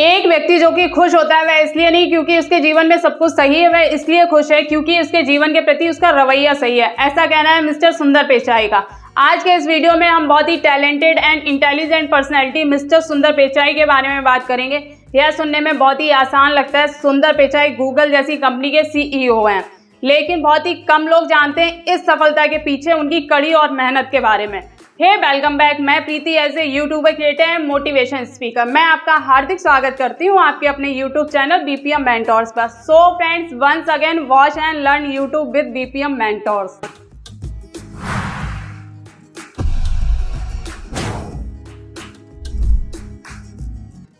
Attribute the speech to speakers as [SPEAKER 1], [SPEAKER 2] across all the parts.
[SPEAKER 1] एक व्यक्ति जो कि खुश होता है वह इसलिए नहीं क्योंकि उसके जीवन में सब कुछ सही है, वह इसलिए खुश है क्योंकि उसके जीवन के प्रति उसका रवैया सही है। ऐसा कहना है मिस्टर सुंदर पिचाई का। आज के इस वीडियो में हम बहुत ही talented and intelligent personality mister Sundar Pichai के बारे में बात करेंगे। यह सुनने में बहुत ही आसान लगता है। सुंदर पिचाई गूगल जैसी कंपनी के CEO हैं, लेकिन बहुत ही कम लोग जानते हैं इस सफलता के पीछे उनकी कड़ी और मेहनत के बारे में। हे वेलकम बैक, मैं Preeti as a YouTuber, creator and motivation speaker मैं आपका हार्दिक स्वागत करती हूँ आपके अपने यूट्यूब चैनल VPM Mentors पर। So friends, once again watch and learn YouTube with VPM Mentors।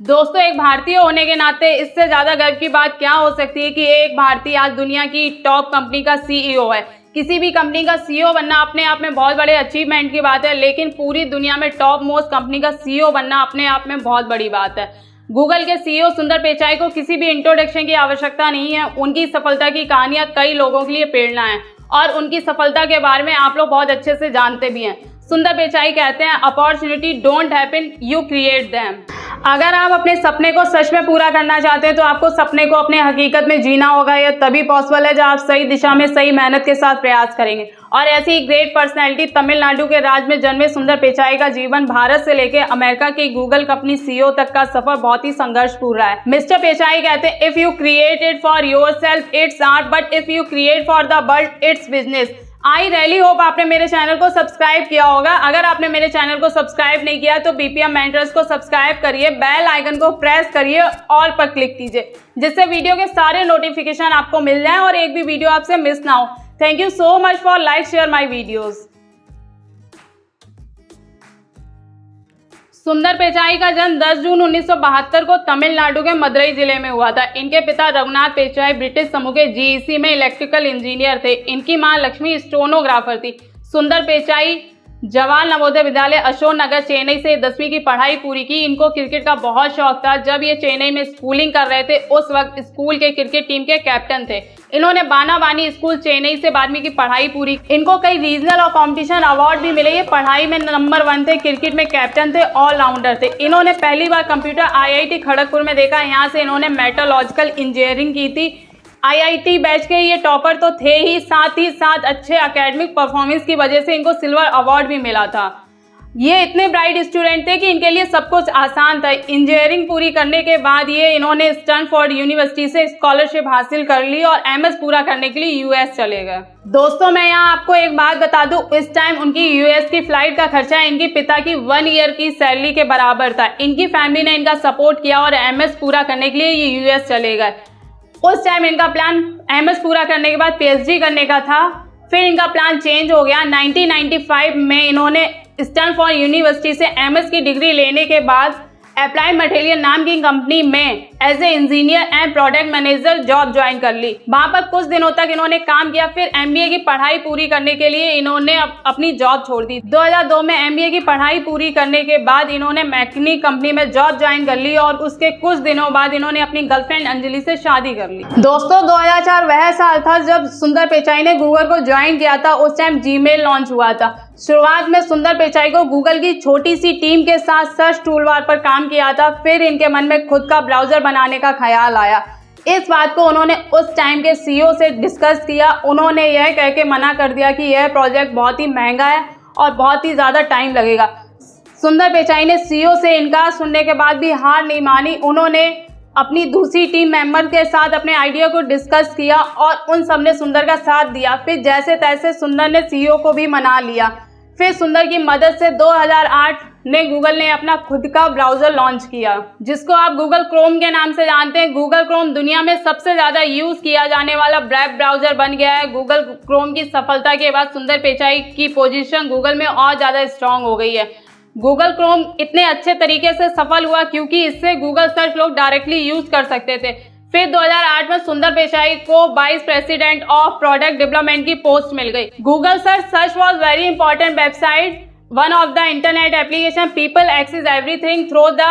[SPEAKER 1] दोस्तों, एक भारतीय होने के नाते इससे ज़्यादा गर्व की बात क्या हो सकती है कि एक भारतीय आज दुनिया की टॉप कंपनी का CEO है। किसी भी कंपनी का CEO बनना अपने आप में बहुत बड़े अचीवमेंट की बात है, लेकिन पूरी दुनिया में टॉप मोस्ट कंपनी का CEO बनना अपने आप में बहुत बड़ी बात है। गूगल के CEO सुंदर पिचाई को किसी भी इंट्रोडक्शन की आवश्यकता नहीं है। उनकी सफलता की कहानियाँ कई लोगों के लिए प्रेरणा है और उनकी सफलता के बारे में आप लोग बहुत अच्छे से जानते भी हैं। सुंदर पिचाई कहते हैं, opportunity don't happen, you create them. अगर आप अपने सपने को सच में पूरा करना चाहते हैं तो आपको सपने को अपने हकीकत में जीना होगा। यह तभी पॉसिबल है जब आप सही दिशा में सही मेहनत के साथ प्रयास करेंगे। और ऐसी ग्रेट पर्सनैलिटी तमिलनाडु के राज्य में जन्मे सुंदर पिचाई का जीवन भारत से लेकर अमेरिका की गूगल कंपनी CEO तक का सफर बहुत ही संघर्षपूर्ण रहा है। मिस्टर पिचाई कहते हैं, if you create it for your self it's art, but if you create for the world it's business. I really hope आपने मेरे चैनल को सब्सक्राइब किया होगा। अगर आपने मेरे चैनल को सब्सक्राइब नहीं किया तो VPM Mentors को सब्सक्राइब करिए, बेल आइकन को प्रेस करिए, ऑल पर क्लिक कीजिए, जिससे वीडियो के सारे नोटिफिकेशन आपको मिल जाएं और एक भी वीडियो आपसे मिस ना हो। Thank you so much for like share my videos. सुंदर पिचाई का जन्म 10 जून 1972 को तमिलनाडु के मदुरई जिले में हुआ था। इनके पिता रघुनाथ पिचाई ब्रिटिश समूह के GEC में इलेक्ट्रिकल इंजीनियर थे। इनकी मां लक्ष्मी स्टेनोग्राफर थी। सुंदर पिचाई जवाहर नवोदय विद्यालय अशोक नगर चेन्नई से 10वीं की पढ़ाई पूरी की। इनको क्रिकेट का बहुत शौक था। जब ये चेन्नई में स्कूलिंग कर रहे थे उस वक्त स्कूल के क्रिकेट टीम के कैप्टन थे। इन्होंने बाना बानी स्कूल चेन्नई से 12वीं की पढ़ाई पूरी। इनको कई रीजनल और कॉम्पिटिशन अवार्ड भी मिले। ये पढ़ाई में नंबर 1 थे, क्रिकेट में कैप्टन थे, ऑलराउंडर थे। इन्होंने पहली बार कंप्यूटर IIT खड़गपुर में देखा। यहाँ से इन्होंने मेटलॉजिकल इंजीनियरिंग की थी। IIT बैच के ये टॉपर तो थे ही साथ अच्छे एकेडमिक परफॉर्मेंस की वजह से इनको सिल्वर अवार्ड भी मिला था। ये इतने ब्राइट स्टूडेंट थे कि इनके लिए सब कुछ आसान था। इंजीनियरिंग पूरी करने के बाद इन्होंने स्टैनफोर्ड यूनिवर्सिटी से स्कॉलरशिप हासिल कर ली और MS पूरा करने के लिए US चले गए। दोस्तों, मैं यहाँ आपको एक बात बता दूं, इस टाइम उनकी US की फ्लाइट का खर्चा इनके पिता की 1 ईयर की सैलरी के बराबर था। इनकी फैमिली ने इनका सपोर्ट किया और MS पूरा करने के लिए ये US चले गए। उस टाइम इनका प्लान MS पूरा करने के बाद PhD करने का था। फिर इनका प्लान चेंज हो गया। 1995 में इन्होंने स्टैनफोर्ड यूनिवर्सिटी से MS की डिग्री लेने के बाद अप्लाइड मटेरियल नाम की कंपनी में as a engineer and product manager job join कर ली। वहां पर कुछ दिनों तक इन्होंने काम किया। फिर MBA की पढ़ाई पूरी करने के लिए इन्होंने अपनी जॉब छोड़ दी। 2002 में MBA की पढ़ाई पूरी करने के बाद इन्होंने मैकेनिक कंपनी में जॉब ज्वाइन कर ली और उसके कुछ दिनों बाद इन्होंने अपनी गर्लफ्रेंड अंजलि से शादी कर ली। दोस्तों, 2004 वह साल था जब सुंदर पिचाई ने गूगल को ज्वाइन किया था। उस टाइम Gmail लॉन्च हुआ था। शुरुआत में सुंदर पिचाई को गूगल की छोटी सी टीम के साथ सर्च टूलबार पर काम किया था। फिर इनके मन में खुद का ब्राउजर बनाने का ख्याल आया। इस बात को उन्होंने उस टाइम के CEO से डिस्कस किया। उन्होंने यह कह के मना कर दिया कि यह प्रोजेक्ट बहुत ही महंगा है और बहुत ही ज़्यादा टाइम लगेगा। सुंदर पिचाई ने CEO से इनकार सुनने के बाद भी हार नहीं मानी। उन्होंने अपनी दूसरी टीम मेंबर के साथ अपने आइडिया को डिस्कस किया और उन सब ने सुंदर का साथ दिया। फिर जैसे तैसे सुंदर ने CEO को भी मना लिया। फिर सुंदर की मदद से 2008 में गूगल ने अपना खुद का ब्राउजर लॉन्च किया, जिसको आप गूगल क्रोम के नाम से जानते हैं। गूगल क्रोम दुनिया में सबसे ज़्यादा यूज़ किया जाने वाला वेब ब्राउजर बन गया है। गूगल क्रोम की सफलता के बाद सुंदर पिचाई की पोजीशन गूगल में और ज़्यादा स्ट्रांग हो गई है। गूगल क्रोम इतने अच्छे तरीके से सफल हुआ क्योंकि इससे गूगल सर्च लोग डायरेक्टली यूज़ कर सकते थे। फिर 2008 में सुंदर पिचाई को vice president of product development की पोस्ट मिल गई। Google search was very important website, one of the internet application people access everything through the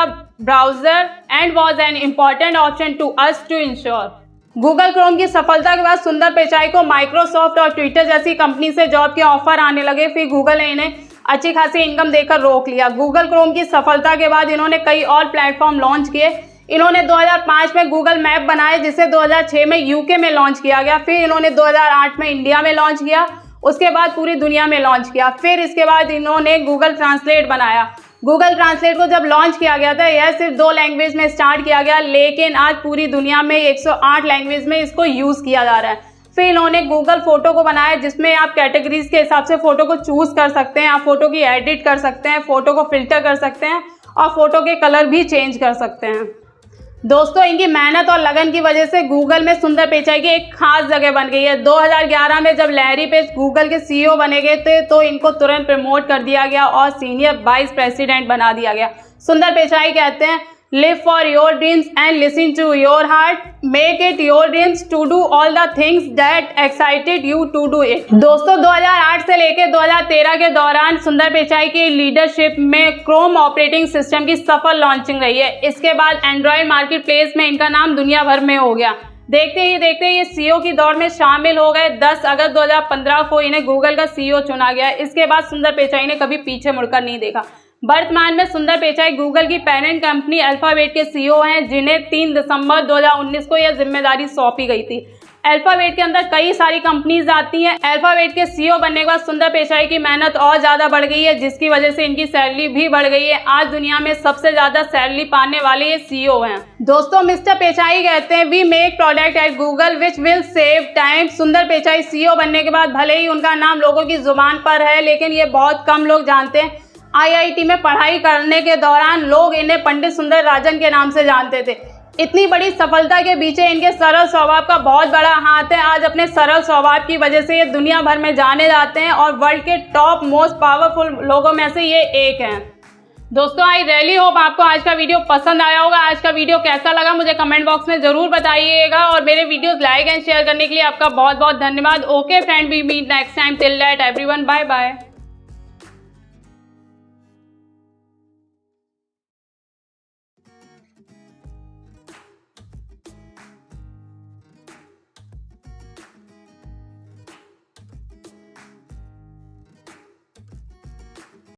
[SPEAKER 1] browser and was an important option to us to ensure. Google Chrome की सफलता के बाद सुंदर पिचाई को Microsoft और ट्विटर जैसी कंपनी से job के ऑफर आने लगे। फिर गूगल ने इन्हें अच्छी खासी इनकम देकर रोक लिया। गूगल क्रोम की सफलता के बाद इन्होंने कई और प्लेटफॉर्म लॉन्च किए। इन्होंने 2005 में गूगल मैप बनाया जिसे 2006 में यूके में लॉन्च किया गया। फिर इन्होंने 2008 में इंडिया में लॉन्च किया, उसके बाद पूरी दुनिया में लॉन्च किया। फिर इसके बाद इन्होंने गूगल ट्रांसलेट बनाया। गूगल ट्रांसलेट को जब लॉन्च किया गया था यह सिर्फ 2 लैंग्वेज में स्टार्ट किया गया, लेकिन आज पूरी दुनिया में 108 लैंग्वेज में इसको यूज़ किया जा रहा है। फिर इन्होंने गूगल फोटो को बनाया जिसमें आप कैटेगरीज के हिसाब से फोटो को चूज कर सकते हैं, आप फोटो की एडिट कर सकते हैं, फोटो को फिल्टर कर सकते हैं और फोटो के कलर भी चेंज कर सकते हैं। दोस्तों, इनकी मेहनत और लगन की वजह से गूगल में सुंदर पिचाई की एक खास जगह बन गई है। 2011 में जब लैरी पेज गूगल के सीईओ बने गए थे तो इनको तुरंत प्रमोट कर दिया गया और सीनियर वाइस प्रेसिडेंट बना दिया गया। सुंदर पिचाई कहते हैं, live for your dreams and listen to your heart, make it your dreams to do all the things that excited you to do it. दोस्तों, 2008 से लेकर 2013 के दौरान सुंदर पिचाई की लीडरशिप में क्रोम ऑपरेटिंग सिस्टम की सफल लॉन्चिंग रही है। इसके बाद एंड्रॉयड मार्केट प्लेस में इनका नाम दुनिया भर में हो गया। देखते ही देखते ये सीईओ की दौड़ में शामिल हो गए। 10 अगस्त 2015 को इन्हें गूगल का सीईओ चुना गया। इसके बाद सुंदर पिचाई ने कभी पीछे मुड़कर नहीं देखा। वर्तमान में सुंदर पिचाई गूगल की पेरेंट कंपनी अल्फाबेट के सीईओ हैं, जिन्हें 3 दिसंबर 2019 को यह जिम्मेदारी सौंपी गई थी। अल्फाबेट के अंदर कई सारी कंपनीज आती हैं। अल्फाबेट के सीईओ बनने के बाद सुंदर पिचाई की मेहनत और ज़्यादा बढ़ गई है, जिसकी वजह से इनकी सैलरी भी बढ़ गई है। आज दुनिया में सबसे ज़्यादा सैलरी पाने वाले ये सीईओ हैं। दोस्तों, मिस्टर पिचाई कहते हैं, we make product at Google which will save time. Sundar Pichai CEO बनने के बाद भले ही उनका नाम लोगों की जुबान पर है, लेकिन ये बहुत कम लोग जानते हैं। आईआईटी में पढ़ाई करने के दौरान लोग इन्हें पंडित सुंदर राजन के नाम से जानते थे। इतनी बड़ी सफलता के पीछे इनके सरल स्वभाव का बहुत बड़ा हाथ है। आज अपने सरल स्वभाव की वजह से ये दुनिया भर में जाने जाते हैं और वर्ल्ड के टॉप मोस्ट पावरफुल लोगों में से ये एक हैं। दोस्तों, आई रियली होप आपको आज का वीडियो पसंद आया होगा। आज का वीडियो कैसा लगा मुझे कमेंट बॉक्स में जरूर बताइएगा और मेरे वीडियोस लाइक एंड शेयर करने के लिए आपका बहुत बहुत धन्यवाद। Okay friend, we meet next time. Till that everyone, bye bye.